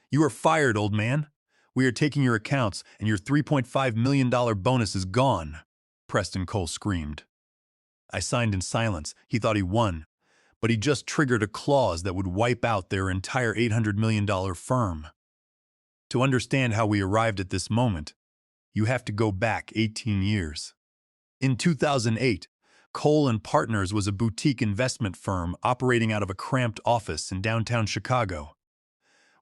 You are fired, old man. We are taking your accounts, and your $3.5 million bonus is gone, Preston Cole screamed. I signed in silence. He thought he won, but he just triggered a clause that would wipe out their entire $800 million firm. To understand how we arrived at this moment, you have to go back 18 years. In 2008, Cole and Partners was a boutique investment firm operating out of a cramped office in downtown Chicago.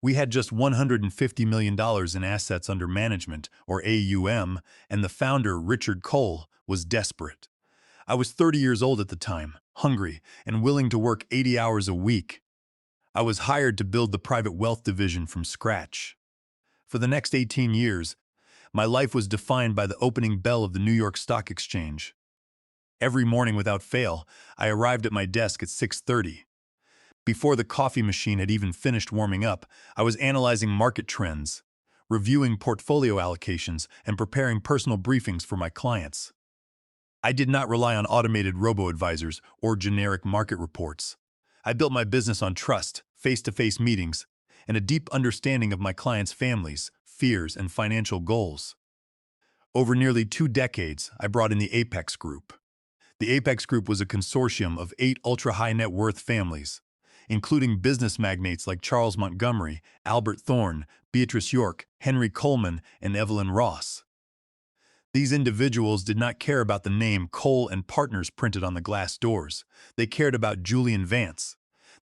We had just $150 million in assets under management, or AUM, and the founder, Richard Cole, was desperate. I was 30 years old at the time, hungry, and willing to work 80 hours a week. I was hired to build the private wealth division from scratch. For the next 18 years, my life was defined by the opening bell of the New York Stock Exchange. Every morning without fail, I arrived at my desk at 6:30. Before the coffee machine had even finished warming up, I was analyzing market trends, reviewing portfolio allocations, and preparing personal briefings for my clients. I did not rely on automated robo-advisors or generic market reports. I built my business on trust, face-to-face meetings, and a deep understanding of my clients' families, fears, and financial goals. Over nearly 2 decades, I brought in the Apex Group. The Apex Group was a consortium of 8 ultra-high net worth families, including business magnates like Charles Montgomery, Albert Thorne, Beatrice York, Henry Coleman, and Evelyn Ross. These individuals did not care about the name Cole and Partners printed on the glass doors. They cared about Julian Vance.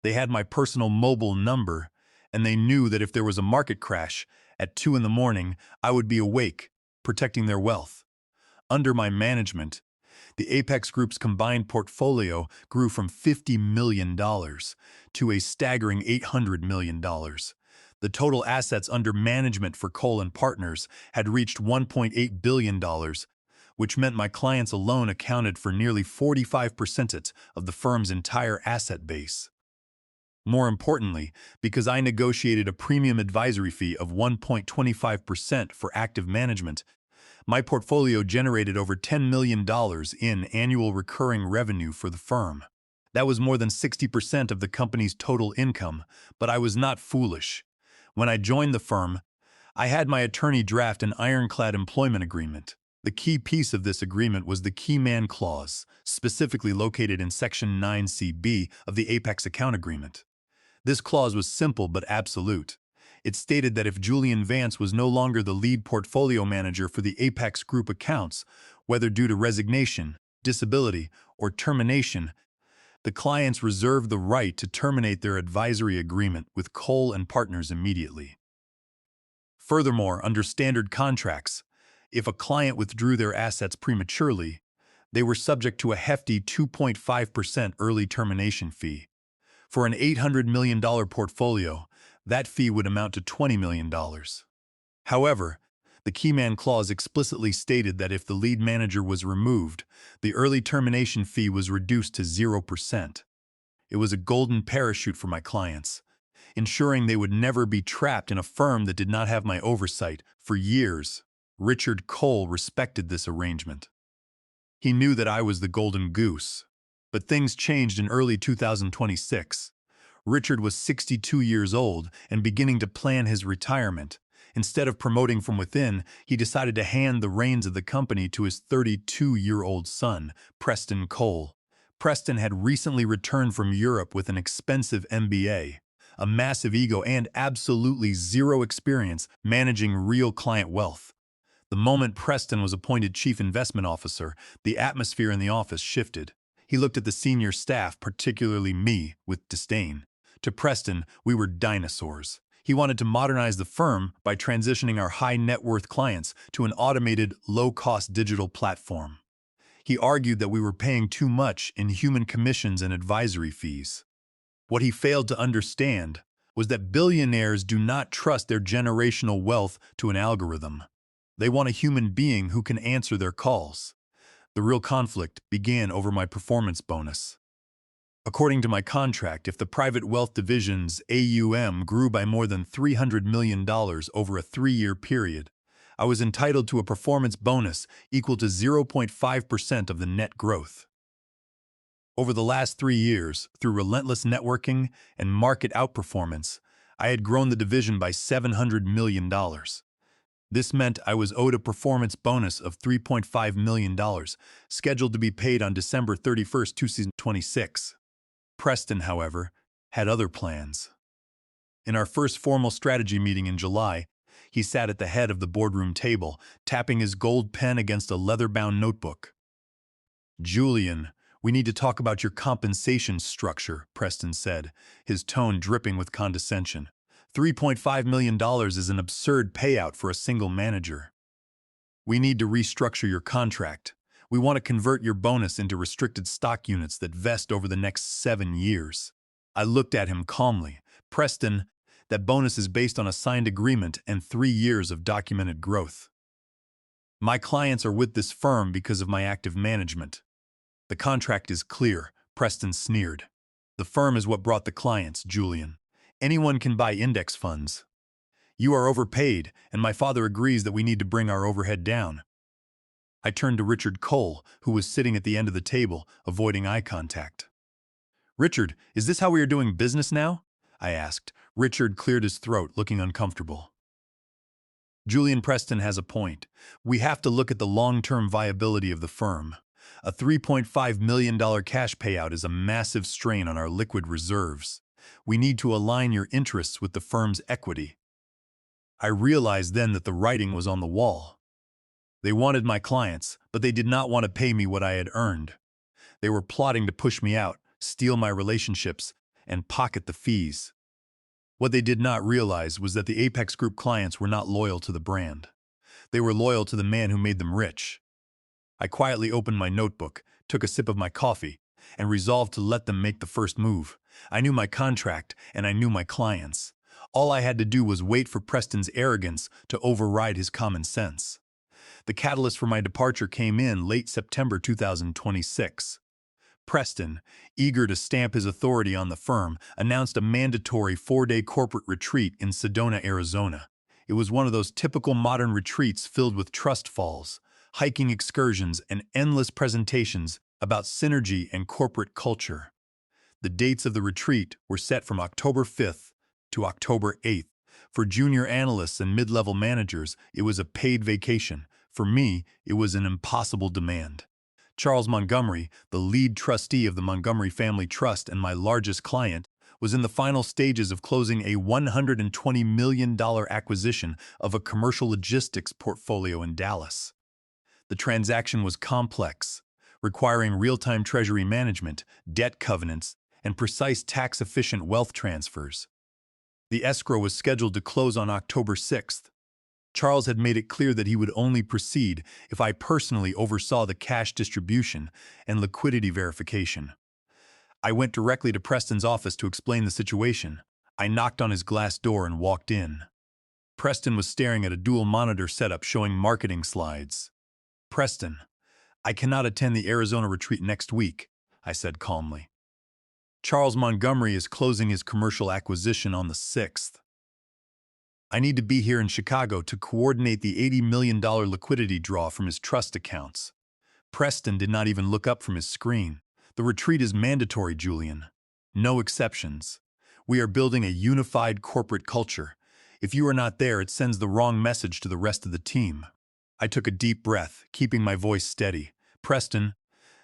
They had my personal mobile number, and they knew that if there was a market crash at 2 in the morning, I would be awake, protecting their wealth. Under my management, the Apex Group's combined portfolio grew from $50 million to a staggering $800 million. The total assets under management for Cole and Partners had reached $1.8 billion, which meant my clients alone accounted for nearly 45% of the firm's entire asset base. More importantly, because I negotiated a premium advisory fee of 1.25% for active management, my portfolio generated over $10 million in annual recurring revenue for the firm. That was more than 60% of the company's total income, but I was not foolish. When I joined the firm, I had my attorney draft an ironclad employment agreement. The key piece of this agreement was the key man clause, specifically located in Section 9CB of the Apex Account Agreement. This clause was simple but absolute. It stated that if Julian Vance was no longer the lead portfolio manager for the Apex Group accounts, whether due to resignation, disability, or termination, the clients reserved the right to terminate their advisory agreement with Cole and Partners immediately. Furthermore, under standard contracts, if a client withdrew their assets prematurely, they were subject to a hefty 2.5% early termination fee. For an $800 million portfolio, that fee would amount to $20 million. However, the key man clause explicitly stated that if the lead manager was removed, the early termination fee was reduced to 0%. It was a golden parachute for my clients, ensuring they would never be trapped in a firm that did not have my oversight. For years, Richard Cole respected this arrangement. He knew that I was the golden goose. But things changed in early 2026. Richard was 62 years old and beginning to plan his retirement. Instead of promoting from within, he decided to hand the reins of the company to his 32-year-old son, Preston Cole. Preston had recently returned from Europe with an expensive MBA, a massive ego, and absolutely zero experience managing real client wealth. The moment Preston was appointed Chief Investment Officer, the atmosphere in the office shifted. He looked at the senior staff, particularly me, with disdain. To Preston, we were dinosaurs. He wanted to modernize the firm by transitioning our high-net-worth clients to an automated, low-cost digital platform. He argued that we were paying too much in human commissions and advisory fees. What he failed to understand was that billionaires do not trust their generational wealth to an algorithm. They want a human being who can answer their calls. The real conflict began over my performance bonus. According to my contract, if the private wealth division's AUM grew by more than $300 million over a 3-year period, I was entitled to a performance bonus equal to 0.5% of the net growth. Over the last 3 years, through relentless networking and market outperformance, I had grown the division by $700 million. This meant I was owed a performance bonus of $3.5 million, scheduled to be paid on December 31st, 2026. Preston, however, had other plans. In our first formal strategy meeting in July, he sat at the head of the boardroom table, tapping his gold pen against a leather-bound notebook. "Julian, we need to talk about your compensation structure," Preston said, his tone dripping with condescension. $3.5 million is an absurd payout for a single manager. We need to restructure your contract. We want to convert your bonus into restricted stock units that vest over the next 7 years. I looked at him calmly. "Preston, that bonus is based on a signed agreement and 3 years of documented growth. My clients are with this firm because of my active management. The contract is clear," Preston sneered. "The firm is what brought the clients, Julian. Anyone can buy index funds. You are overpaid, and my father agrees that we need to bring our overhead down." I turned to Richard Cole, who was sitting at the end of the table, avoiding eye contact. "Richard, is this how we are doing business now?" I asked. Richard cleared his throat, looking uncomfortable. "Julian, Preston has a point. We have to look at the long-term viability of the firm. A $3.5 million cash payout is a massive strain on our liquid reserves. We need to align your interests with the firm's equity." I realized then that the writing was on the wall. They wanted my clients, but they did not want to pay me what I had earned. They were plotting to push me out, steal my relationships, and pocket the fees. What they did not realize was that the Apex Group clients were not loyal to the brand. They were loyal to the man who made them rich. I quietly opened my notebook, took a sip of my coffee, and resolved to let them make the first move. I knew my contract, and I knew my clients. All I had to do was wait for Preston's arrogance to override his common sense. The catalyst for my departure came in late September 2026. Preston, eager to stamp his authority on the firm, announced a mandatory 4-day corporate retreat in Sedona, Arizona. It was one of those typical modern retreats filled with trust falls, hiking excursions, and endless presentations about synergy and corporate culture. The dates of the retreat were set from October 5th to October 8th. For junior analysts and mid-level managers, it was a paid vacation. For me, it was an impossible demand. Charles Montgomery, the lead trustee of the Montgomery Family Trust and my largest client, was in the final stages of closing a $120 million acquisition of a commercial logistics portfolio in Dallas. The transaction was complex, requiring real-time treasury management, debt covenants, and precise tax-efficient wealth transfers. The escrow was scheduled to close on October 6th. Charles had made it clear that he would only proceed if I personally oversaw the cash distribution and liquidity verification. I went directly to Preston's office to explain the situation. I knocked on his glass door and walked in. Preston was staring at a dual-monitor setup showing marketing slides. "Preston, I cannot attend the Arizona retreat next week," I said calmly. "Charles Montgomery is closing his commercial acquisition on the 6th. I need to be here in Chicago to coordinate the $80 million liquidity draw from his trust accounts." Preston did not even look up from his screen. "The retreat is mandatory, Julian. No exceptions. We are building a unified corporate culture. If you are not there, it sends the wrong message to the rest of the team." I took a deep breath, keeping my voice steady. "Preston,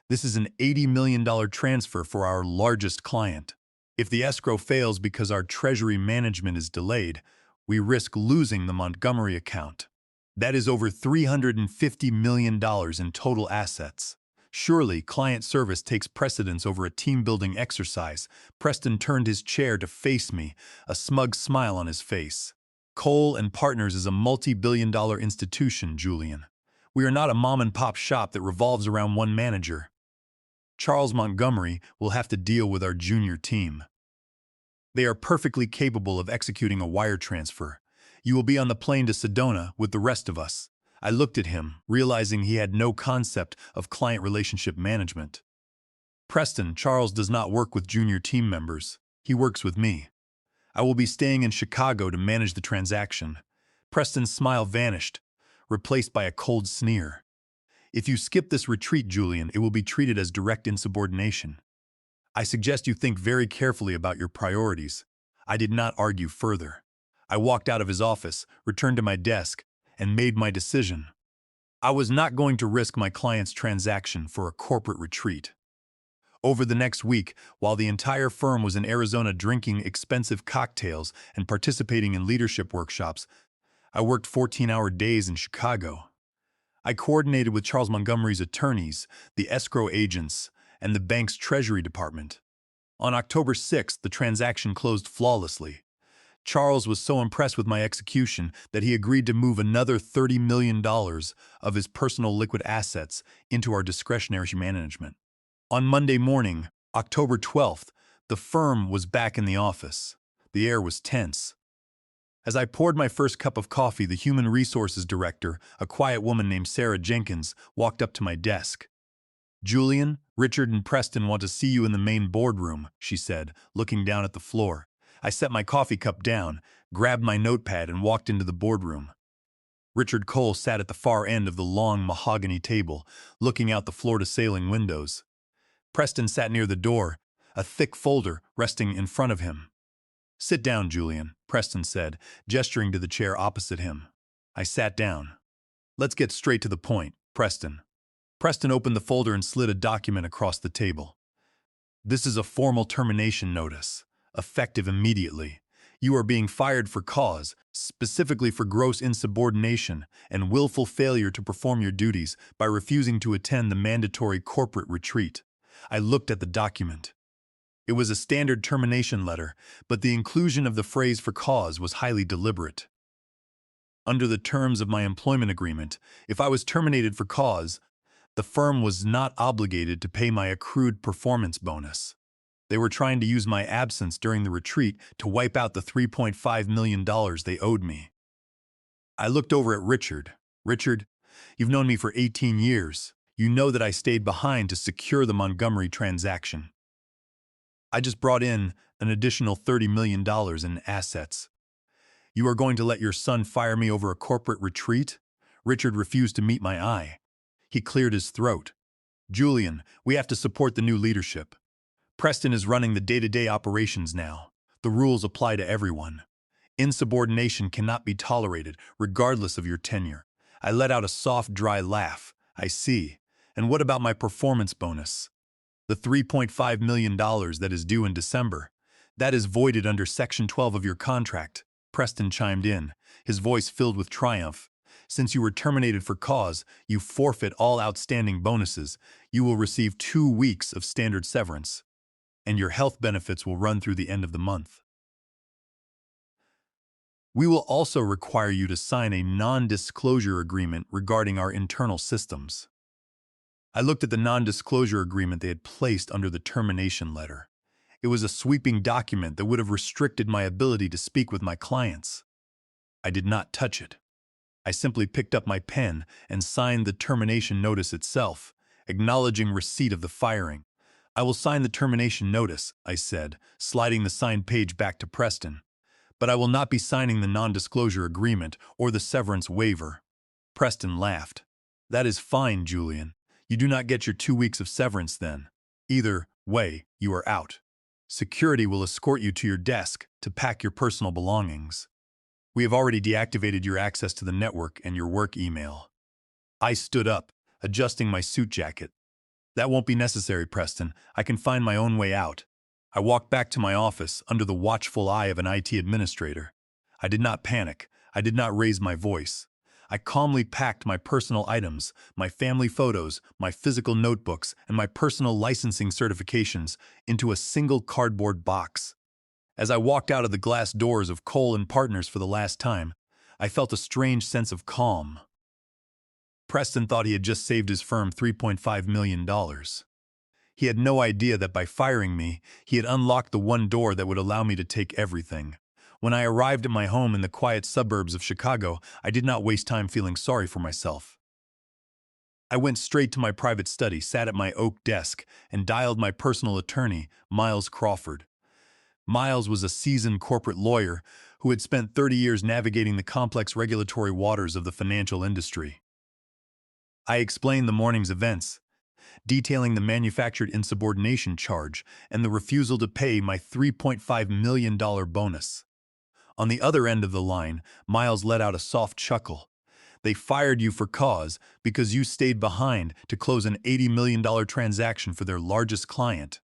this is an $80 million transfer for our largest client. If the escrow fails because our treasury management is delayed, we risk losing the Montgomery account. That is over $350 million in total assets. Surely, client service takes precedence over a team-building exercise." Preston turned his chair to face me, a smug smile on his face. "Cole and Partners is a multi-billion-dollar institution, Julian. We are not a mom-and-pop shop that revolves around one manager. Charles Montgomery will have to deal with our junior team. They are perfectly capable of executing a wire transfer. You will be on the plane to Sedona with the rest of us." I looked at him, realizing he had no concept of client relationship management. "Preston, Charles does not work with junior team members. He works with me. I will be staying in Chicago to manage the transaction." Preston's smile vanished, replaced by a cold sneer. "If you skip this retreat, Julian, it will be treated as direct insubordination. I suggest you think very carefully about your priorities. I did not argue further. I walked out of his office, returned to my desk, and made my decision. I was not going to risk my client's transaction for a corporate retreat. Over the next week, while the entire firm was in Arizona drinking expensive cocktails and participating in leadership workshops, I worked 14-hour days in Chicago. I coordinated with Charles Montgomery's attorneys, the escrow agents, and the bank's treasury department. On October 6th, the transaction closed flawlessly. Charles was so impressed with my execution that he agreed to move another $30 million of his personal liquid assets into our discretionary management. On Monday morning, October 12th, the firm was back in the office. The air was tense. As I poured my first cup of coffee, the human resources director, a quiet woman named Sarah Jenkins, walked up to my desk. "Julian, Richard and Preston want to see you in the main boardroom," she said, looking down at the floor. I set my coffee cup down, grabbed my notepad, and walked into the boardroom. Richard Cole sat at the far end of the long mahogany table, looking out the floor-to-ceiling windows. Preston sat near the door, a thick folder resting in front of him. "Sit down, Julian," Preston said, gesturing to the chair opposite him. I sat down. "Let's get straight to the point, Preston." Preston opened the folder and slid a document across the table. "This is a formal termination notice, effective immediately. You are being fired for cause, specifically for gross insubordination and willful failure to perform your duties by refusing to attend the mandatory corporate retreat." I looked at the document. It was a standard termination letter, but the inclusion of the phrase "for cause" was highly deliberate. Under the terms of my employment agreement, if I was terminated for cause, the firm was not obligated to pay my accrued performance bonus. They were trying to use my absence during the retreat to wipe out the $3.5 million they owed me. I looked over at Richard. "Richard, you've known me for 18 years. You know that I stayed behind to secure the Montgomery transaction. I just brought in an additional $30 million in assets. You are going to let your son fire me over a corporate retreat?" Richard refused to meet my eye. He cleared his throat. "Julian, we have to support the new leadership. Preston is running the day-to-day operations now. The rules apply to everyone. Insubordination cannot be tolerated, regardless of your tenure." I let out a soft, dry laugh. "I see. And what about my performance bonus? The $3.5 million that is due in December? That is voided under Section 12 of your contract." Preston chimed in, his voice filled with triumph. "Since you were terminated for cause, you forfeit all outstanding bonuses. You will receive 2 weeks of standard severance, and your health benefits will run through the end of the month. We will also require you to sign a non-disclosure agreement regarding our internal systems." I looked at the non-disclosure agreement they had placed under the termination letter. It was a sweeping document that would have restricted my ability to speak with my clients. I did not touch it. I simply picked up my pen and signed the termination notice itself, acknowledging receipt of the firing. "I will sign the termination notice," I said, sliding the signed page back to Preston. "But I will not be signing the non-disclosure agreement or the severance waiver." Preston laughed. "That is fine, Julian. You do not get your 2 weeks of severance then. Either way, you are out. Security will escort you to your desk to pack your personal belongings. We have already deactivated your access to the network and your work email." I stood up, adjusting my suit jacket. "That won't be necessary, Preston. I can find my own way out." I walked back to my office under the watchful eye of an IT administrator. I did not panic. I did not raise my voice. I calmly packed my personal items, my family photos, my physical notebooks, and my personal licensing certifications into a single cardboard box. As I walked out of the glass doors of Cole and Partners for the last time, I felt a strange sense of calm. Preston thought he had just saved his firm $3.5 million. He had no idea that by firing me, he had unlocked the one door that would allow me to take everything. When I arrived at my home in the quiet suburbs of Chicago, I did not waste time feeling sorry for myself. I went straight to my private study, sat at my oak desk, and dialed my personal attorney, Miles Crawford. Miles was a seasoned corporate lawyer who had spent 30 years navigating the complex regulatory waters of the financial industry. I explained the morning's events, detailing the manufactured insubordination charge and the refusal to pay my $3.5 million bonus. On the other end of the line, Miles let out a soft chuckle. They fired you for cause because you stayed behind to close an $80 million transaction for their largest client.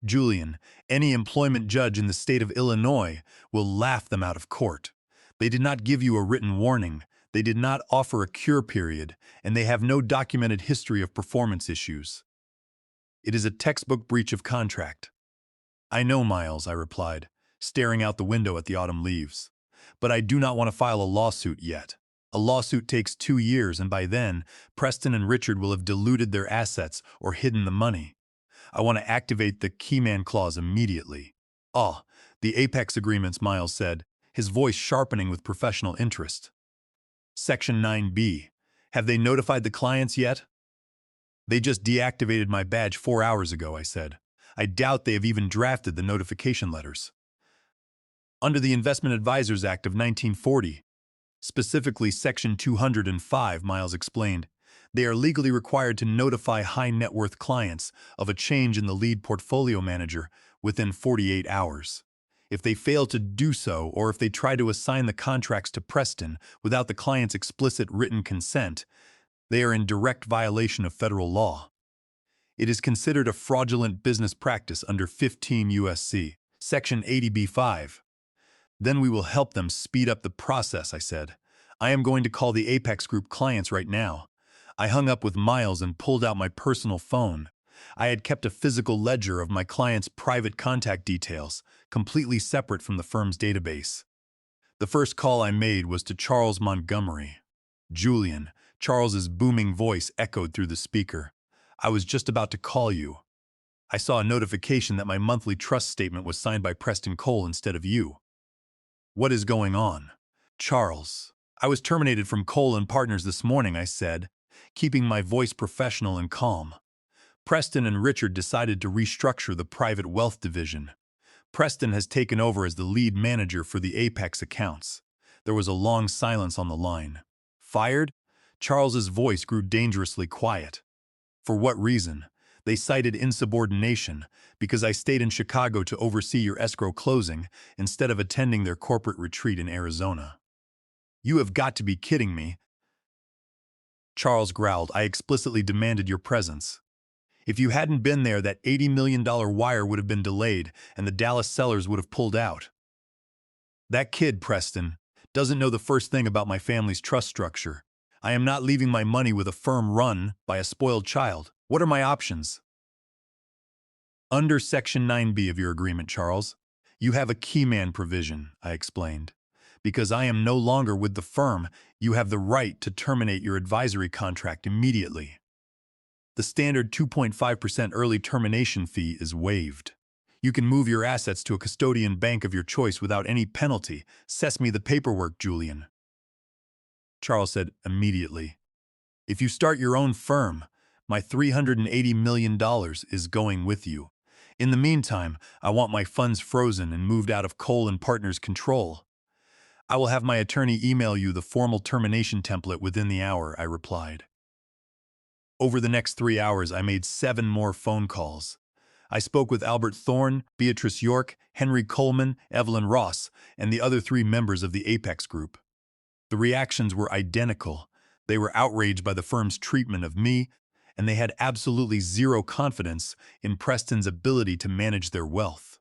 Julian, any employment judge in the state of Illinois will laugh them out of court. They did not give you a written warning, they did not offer a cure period, and they have no documented history of performance issues. It is a textbook breach of contract. I know, Miles, I replied, staring out the window at the autumn leaves. But I do not want to file a lawsuit yet. A lawsuit takes 2 years, and by then, Preston and Richard will have diluted their assets or hidden the money. I want to activate the keyman clause immediately. Ah, the Apex agreements, Miles said, his voice sharpening with professional interest. Section 9B. Have they notified the clients yet? They just deactivated my badge 4 hours ago, I said. I doubt they have even drafted the notification letters. Under the Investment Advisors Act of 1940, specifically Section 205, Miles explained, they are legally required to notify high-net-worth clients of a change in the lead portfolio manager within 48 hours. If they fail to do so, or if they try to assign the contracts to Preston without the client's explicit written consent, they are in direct violation of federal law. It is considered a fraudulent business practice under 15 U.S.C. Section 80B5. Then we will help them speed up the process, I said. I am going to call the Apex Group clients right now. I hung up with Miles and pulled out my personal phone. I had kept a physical ledger of my clients' private contact details, completely separate from the firm's database. The first call I made was to Charles Montgomery. Julian, Charles's booming voice echoed through the speaker. I was just about to call you. I saw a notification that my monthly trust statement was signed by Preston Cole instead of you. What is going on? Charles. I was terminated from Cole & Partners this morning, I said, keeping my voice professional and calm. Preston and Richard decided to restructure the private wealth division. Preston has taken over as the lead manager for the Apex accounts. There was a long silence on the line. Fired? Charles's voice grew dangerously quiet. For what reason? They cited insubordination, because I stayed in Chicago to oversee your escrow closing instead of attending their corporate retreat in Arizona. You have got to be kidding me. Charles growled. I explicitly demanded your presence. If you hadn't been there, that $80 million wire would have been delayed and the Dallas sellers would have pulled out. That kid, Preston, doesn't know the first thing about my family's trust structure. I am not leaving my money with a firm run by a spoiled child. What are my options? Under Section 9B of your agreement, Charles, you have a keyman provision, I explained. Because I am no longer with the firm, you have the right to terminate your advisory contract immediately. The standard 2.5% early termination fee is waived. You can move your assets to a custodian bank of your choice without any penalty. Cess me the paperwork, Julian. Charles said immediately. If you start your own firm, my $380 million is going with you. In the meantime, I want my funds frozen and moved out of Cole & Partners' control. I will have my attorney email you the formal termination template within the hour, I replied. Over the next 3 hours, I made 7 more phone calls. I spoke with Albert Thorne, Beatrice York, Henry Coleman, Evelyn Ross, and the other 3 members of the Apex Group. The reactions were identical. They were outraged by the firm's treatment of me, and they had absolutely zero confidence in Preston's ability to manage their wealth.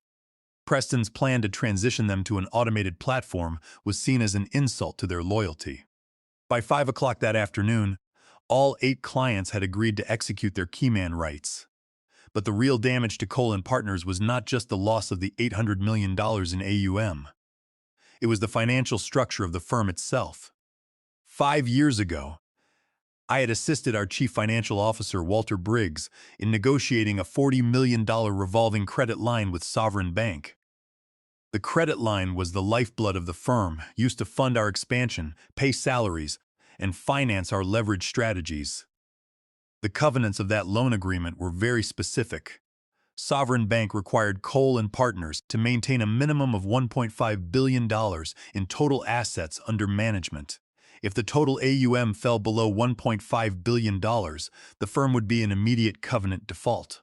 Preston's plan to transition them to an automated platform was seen as an insult to their loyalty. By 5 o'clock that afternoon, all 8 clients had agreed to execute their keyman rights. But the real damage to Cole & Partners was not just the loss of the $800 million in AUM. It was the financial structure of the firm itself. 5 years ago, I had assisted our chief financial officer, Walter Briggs, in negotiating a $40 million revolving credit line with Sovereign Bank. The credit line was the lifeblood of the firm, used to fund our expansion, pay salaries, and finance our leverage strategies. The covenants of that loan agreement were very specific. Sovereign Bank required Cole & Partners to maintain a minimum of $1.5 billion in total assets under management. If the total AUM fell below $1.5 billion, the firm would be in immediate covenant default.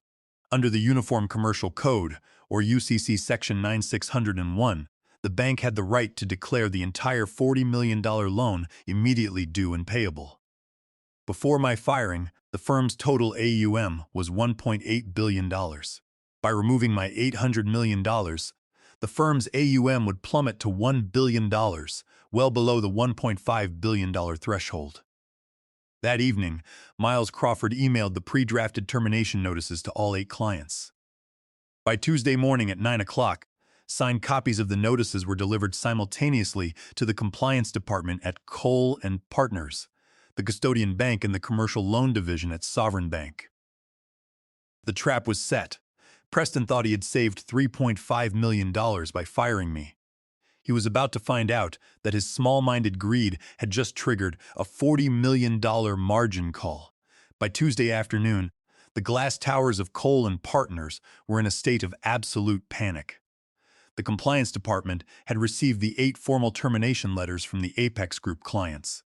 Under the Uniform Commercial Code, or UCC Section 9601, the bank had the right to declare the entire $40 million loan immediately due and payable. Before my firing, the firm's total AUM was $1.8 billion. By removing my $800 million, the firm's AUM would plummet to $1 billion, well below the $1.5 billion threshold. That evening, Miles Crawford emailed the pre-drafted termination notices to all 8 clients. By Tuesday morning at 9 o'clock, signed copies of the notices were delivered simultaneously to the compliance department at Cole & Partners, the custodian bank in the commercial loan division at Sovereign Bank. The trap was set. Preston thought he had saved $3.5 million by firing me. He was about to find out that his small-minded greed had just triggered a $40 million margin call. By Tuesday afternoon, the glass towers of Cole & Partners were in a state of absolute panic. The compliance department had received the 8 formal termination letters from the Apex Group clients.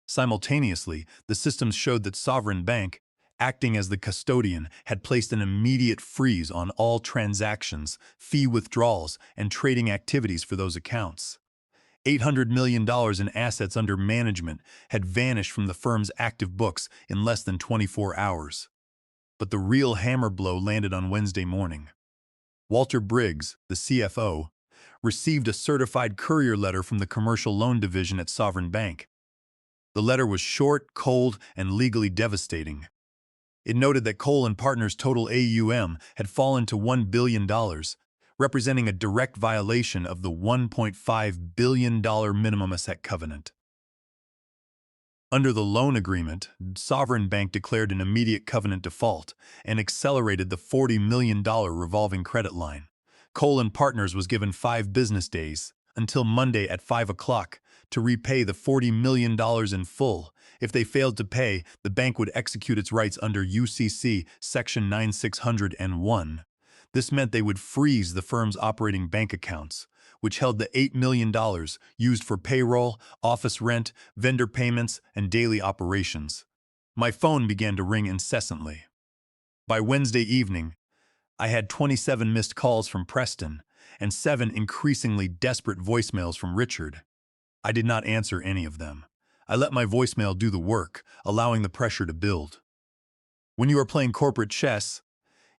Simultaneously, the systems showed that Sovereign Bank, acting as the custodian, had placed an immediate freeze on all transactions, fee withdrawals, and trading activities for those accounts. $800 million in assets under management had vanished from the firm's active books in less than 24 hours. But the real hammer blow landed on Wednesday morning. Walter Briggs, the CFO, received a certified courier letter from the commercial loan division at Sovereign Bank. The letter was short, cold, and legally devastating. It noted that Cole & Partners' total AUM had fallen to $1 billion, representing a direct violation of the $1.5 billion minimum asset covenant. Under the loan agreement, Sovereign Bank declared an immediate covenant default and accelerated the $40 million revolving credit line. Cole & Partners was given 5 business days, until Monday at 5 o'clock, to repay the $40 million in full. If they failed to pay, the bank would execute its rights under UCC Section 9601. This meant they would freeze the firm's operating bank accounts, which held the $8 million used for payroll, office rent, vendor payments, and daily operations. My phone began to ring incessantly. By Wednesday evening, I had 27 missed calls from Preston and 7 increasingly desperate voicemails from Richard. I did not answer any of them. I let my voicemail do the work, allowing the pressure to build. When you are playing corporate chess,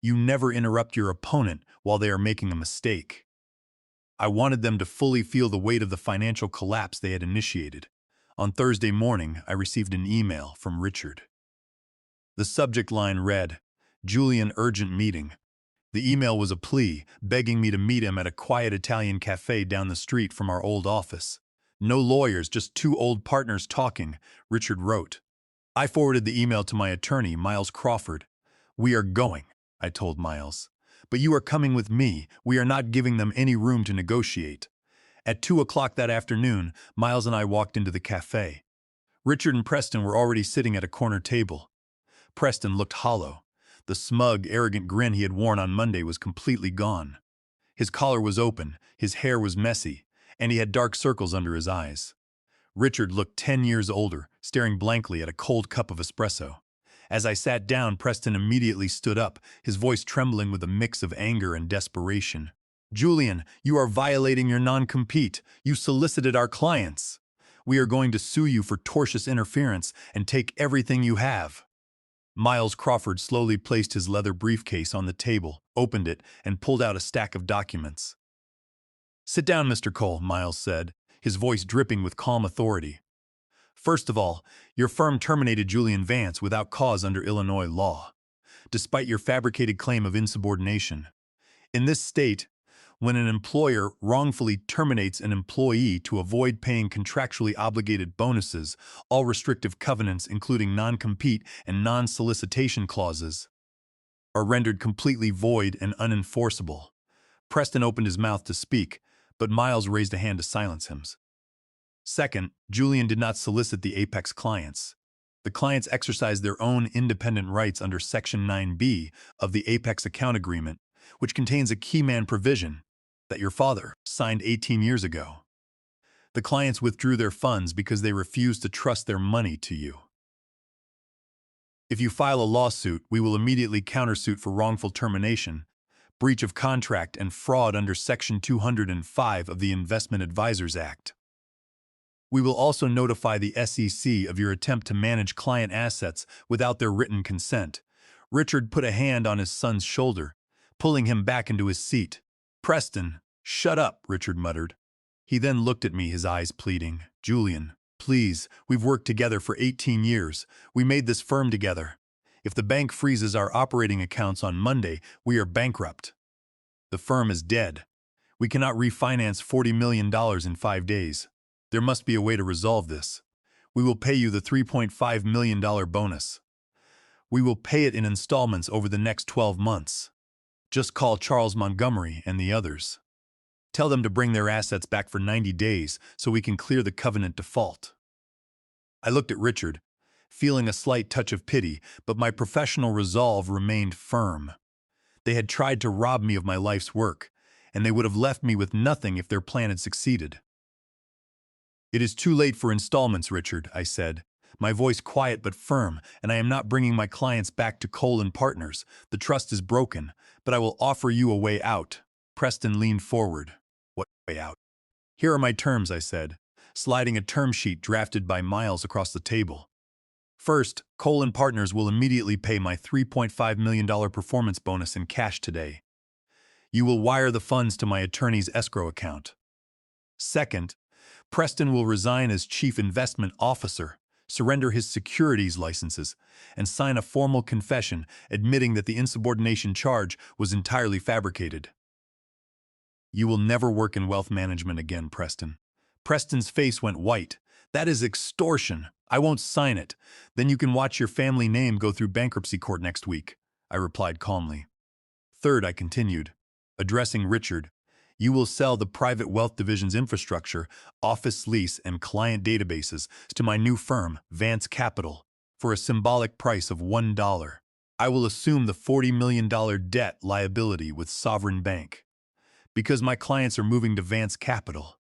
you never interrupt your opponent while they are making a mistake. I wanted them to fully feel the weight of the financial collapse they had initiated. On Thursday morning, I received an email from Richard. The subject line read, "Julian, urgent meeting." The email was a plea, begging me to meet him at a quiet Italian cafe down the street from our old office. "No lawyers, just 2 old partners talking," Richard wrote. I forwarded the email to my attorney, Miles Crawford. "We are going," I told Miles. "But you are coming with me. We are not giving them any room to negotiate." At 2 o'clock that afternoon, Miles and I walked into the cafe. Richard and Preston were already sitting at a corner table. Preston looked hollow. The smug, arrogant grin he had worn on Monday was completely gone. His collar was open, his hair was messy, and he had dark circles under his eyes. Richard looked 10 years older, staring blankly at a cold cup of espresso. As I sat down, Preston immediately stood up, his voice trembling with a mix of anger and desperation. "Julian, you are violating your non-compete. You solicited our clients. We are going to sue you for tortious interference and take everything you have." Miles Crawford slowly placed his leather briefcase on the table, opened it, and pulled out a stack of documents. "Sit down, Mr. Cole," Miles said, his voice dripping with calm authority. "First of all, your firm terminated Julian Vance without cause under Illinois law, despite your fabricated claim of insubordination. In this state, when an employer wrongfully terminates an employee to avoid paying contractually obligated bonuses, all restrictive covenants, including non-compete and non-solicitation clauses, are rendered completely void and unenforceable." Preston opened his mouth to speak, but Miles raised a hand to silence him. "Second, Julian did not solicit the Apex clients. The clients exercised their own independent rights under Section 9B of the Apex Account Agreement, which contains a key man provision that your father signed 18 years ago. The clients withdrew their funds because they refused to trust their money to you. If you file a lawsuit, we will immediately countersuit for wrongful termination, breach of contract, and fraud under Section 205 of the Investment Advisors Act. We will also notify the SEC of your attempt to manage client assets without their written consent. Richard put a hand on his son's shoulder, pulling him back into his seat. Preston, shut up, Richard muttered. He then looked at me, his eyes pleading. Julian, please, we've worked together for 18 years. We made this firm together. If the bank freezes our operating accounts on Monday, we are bankrupt. The firm is dead. We cannot refinance $40 million in 5 days. There must be a way to resolve this. We will pay you the $3.5 million bonus. We will pay it in installments over the next 12 months. Just call Charles Montgomery and the others. Tell them to bring their assets back for 90 days so we can clear the covenant default. I looked at Richard, feeling a slight touch of pity, but my professional resolve remained firm. They had tried to rob me of my life's work, and they would have left me with nothing if their plan had succeeded. It is too late for installments, Richard, I said, my voice quiet but firm, and I am not bringing my clients back to Cole & Partners. The trust is broken, but I will offer you a way out. Preston leaned forward. What way out? Here are my terms, I said, sliding a term sheet drafted by Miles across the table. First, Cole & Partners will immediately pay my $3.5 million performance bonus in cash today. You will wire the funds to my attorney's escrow account. Second, Preston will resign as Chief Investment Officer, surrender his securities licenses, and sign a formal confession admitting that the insubordination charge was entirely fabricated. You will never work in wealth management again, Preston. Preston's face went white. That is extortion. I won't sign it. Then you can watch your family name go through bankruptcy court next week, I replied calmly. Third, I continued, addressing Richard, you will sell the private wealth division's infrastructure, office lease, and client databases to my new firm, Vance Capital, for a symbolic price of $1. I will assume the $40 million debt liability with Sovereign Bank. Because my clients are moving to Vance Capital,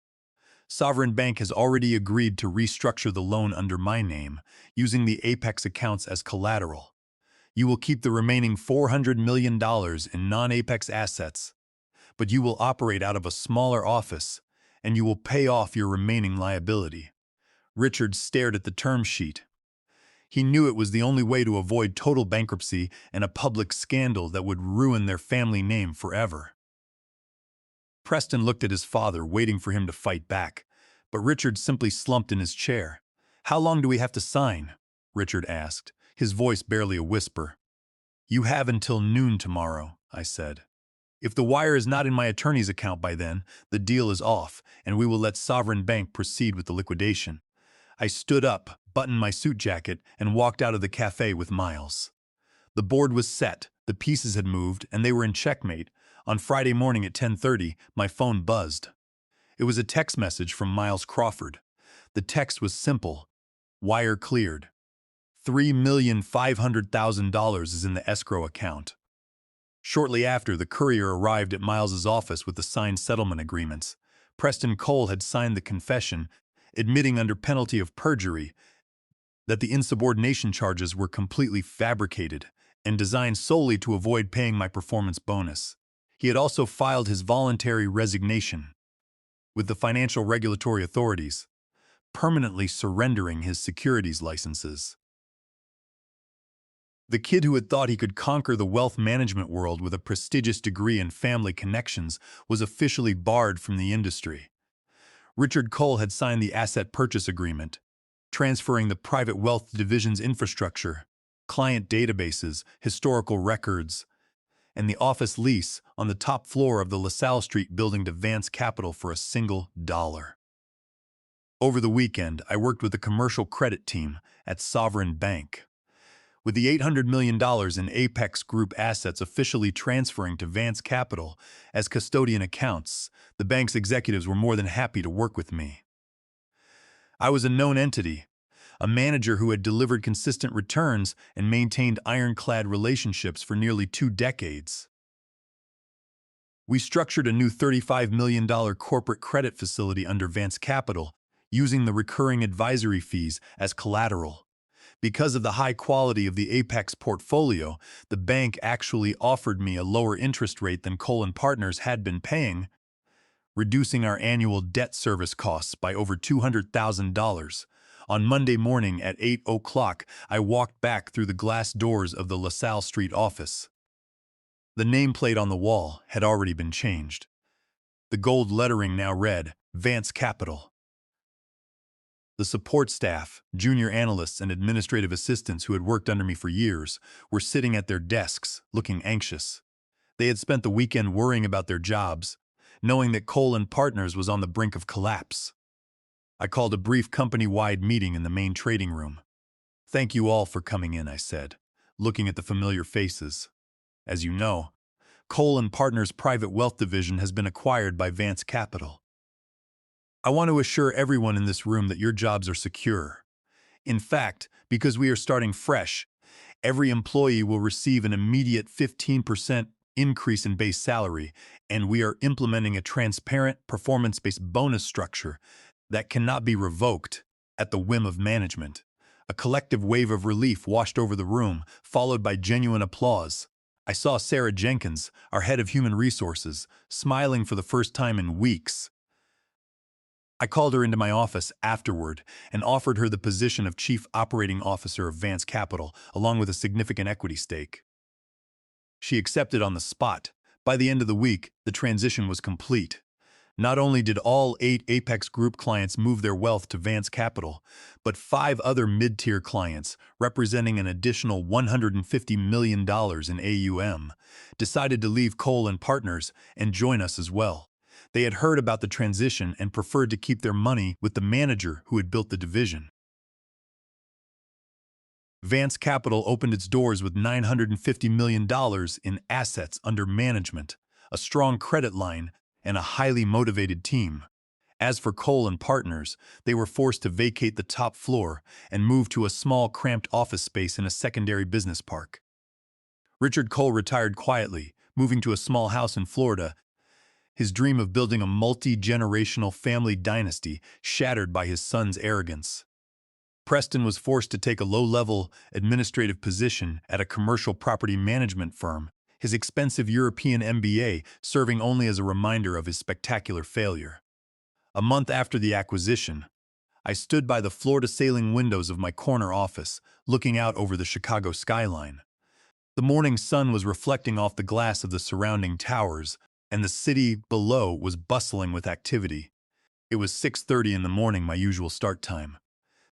Sovereign Bank has already agreed to restructure the loan under my name, using the Apex accounts as collateral. You will keep the remaining $400 million in non-Apex assets, but you will operate out of a smaller office, and you will pay off your remaining liability. Richard stared at the term sheet. He knew it was the only way to avoid total bankruptcy and a public scandal that would ruin their family name forever. Preston looked at his father, waiting for him to fight back, but Richard simply slumped in his chair. How long do we have to sign? Richard asked, his voice barely a whisper. You have until noon tomorrow, I said. If the wire is not in my attorney's account by then, the deal is off, and we will let Sovereign Bank proceed with the liquidation. I stood up, buttoned my suit jacket, and walked out of the cafe with Miles. The board was set, the pieces had moved, and they were in checkmate. On Friday morning at 10:30, my phone buzzed. It was a text message from Miles Crawford. The text was simple. Wire cleared. $3,500,000 is in the escrow account. Shortly after, the courier arrived at Miles's office with the signed settlement agreements. Preston Cole had signed the confession, admitting under penalty of perjury that the insubordination charges were completely fabricated and designed solely to avoid paying my performance bonus. He had also filed his voluntary resignation with the financial regulatory authorities, permanently surrendering his securities licenses. The kid who had thought he could conquer the wealth management world with a prestigious degree and family connections was officially barred from the industry. Richard Cole had signed the asset purchase agreement, transferring the private wealth division's infrastructure, client databases, historical records, and the office lease on the top floor of the LaSalle Street building to Vance Capital for a single dollar. Over the weekend, I worked with the commercial credit team at Sovereign Bank. With the $800 million in Apex Group assets officially transferring to Vance Capital as custodian accounts, the bank's executives were more than happy to work with me. I was a known entity, a manager who had delivered consistent returns and maintained ironclad relationships for nearly 2 decades. We structured a new $35 million corporate credit facility under Vance Capital using the recurring advisory fees as collateral. Because of the high quality of the Apex portfolio, the bank actually offered me a lower interest rate than Cole & Partners had been paying, reducing our annual debt service costs by over $200,000. On Monday morning at 8 o'clock, I walked back through the glass doors of the LaSalle Street office. The nameplate on the wall had already been changed. The gold lettering now read, Vance Capital. The support staff, junior analysts and administrative assistants who had worked under me for years, were sitting at their desks, looking anxious. They had spent the weekend worrying about their jobs, knowing that Cole & Partners was on the brink of collapse. I called a brief company-wide meeting in the main trading room. "Thank you all for coming in," I said, looking at the familiar faces. "As you know, Cole & Partners' private wealth division has been acquired by Vance Capital. I want to assure everyone in this room that your jobs are secure. In fact, because we are starting fresh, every employee will receive an immediate 15% increase in base salary, and we are implementing a transparent, performance-based bonus structure that cannot be revoked at the whim of management." A collective wave of relief washed over the room, followed by genuine applause. I saw Sarah Jenkins, our head of human resources, smiling for the first time in weeks. I called her into my office afterward and offered her the position of Chief Operating Officer of Vance Capital, along with a significant equity stake. She accepted on the spot. By the end of the week, the transition was complete. Not only did all 8 Apex Group clients move their wealth to Vance Capital, but 5 other mid-tier clients, representing an additional $150 million in AUM, decided to leave Cole & Partners and join us as well. They had heard about the transition and preferred to keep their money with the manager who had built the division. Vance Capital opened its doors with $950 million in assets under management, a strong credit line, and a highly motivated team. As for Cole & Partners, they were forced to vacate the top floor and move to a small, cramped office space in a secondary business park. Richard Cole retired quietly, moving to a small house in Florida, his dream of building a multi-generational family dynasty shattered by his son's arrogance. Preston was forced to take a low-level administrative position at a commercial property management firm, his expensive European MBA serving only as a reminder of his spectacular failure. A month after the acquisition, I stood by the floor-to-ceiling windows of my corner office, looking out over the Chicago skyline. The morning sun was reflecting off the glass of the surrounding towers, and the city below was bustling with activity. It was 6:30 in the morning, my usual start time.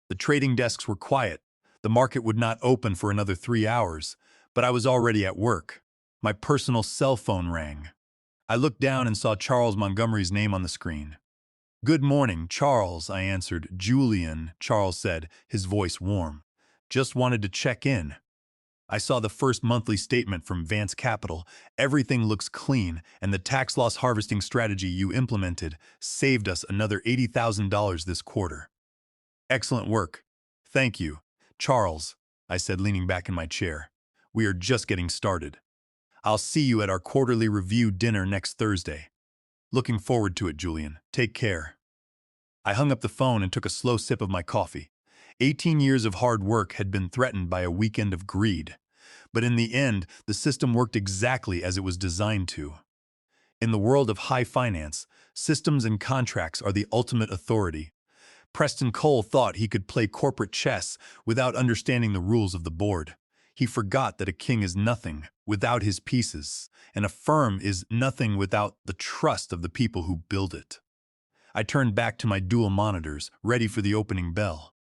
The trading desks were quiet. The market would not open for another 3 hours, but I was already at work. My personal cell phone rang. I looked down and saw Charles Montgomery's name on the screen. "Good morning, Charles," I answered. "Julian," Charles said, his voice warm. "Just wanted to check in. I saw the first monthly statement from Vance Capital. Everything looks clean, and the tax loss harvesting strategy you implemented saved us another $80,000 this quarter." "Excellent work. Thank you, Charles," I said, leaning back in my chair. "We are just getting started. I'll see you at our quarterly review dinner next Thursday." "Looking forward to it, Julian. Take care." I hung up the phone and took a slow sip of my coffee. 18 years of hard work had been threatened by a weekend of greed. But in the end, the system worked exactly as it was designed to. In the world of high finance, systems and contracts are the ultimate authority. Preston Cole thought he could play corporate chess without understanding the rules of the board. He forgot that a king is nothing without his pieces, and a firm is nothing without the trust of the people who build it. I turned back to my dual monitors, ready for the opening bell.